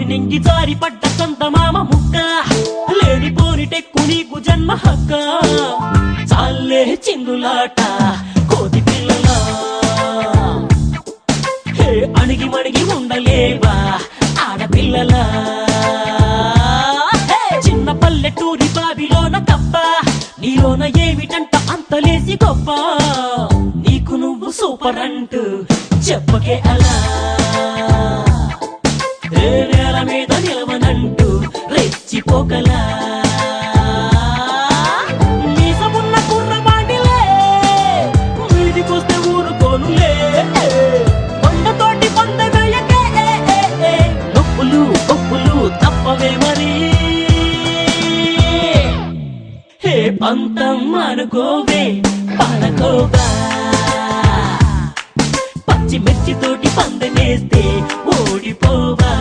నింగి జారి పడ్డ చందమామ ముక్క లేనిపోని టెక్కు నీకు జన్మ హక్క చాలే చిందులాట కోతి పిల్లలా హే అణిగి మణిగి ఉండలేవా ఆడపిల్లలా చిన్న పల్లెటూరి బావిలోన తప్ప నీలోన ఏమిటంట అంతలేసి గొప్ప నీకు నువ్వు సూపర్ అంటూ చెప్పకే అలా నేల మీద నిలవనంటూ రెచ్చిపోకలా మీసమున్న కుర్రబాడిలే వీడికొస్తే ఊరుకోనులే కొండతోటి పొందవేయకే నొప్పులు గొప్పులు తప్పవే మరి హే పంతం అనుకోవే పడకోవా పచ్చిమిర్చితోటి పందెమేస్తే ఓడిపోవా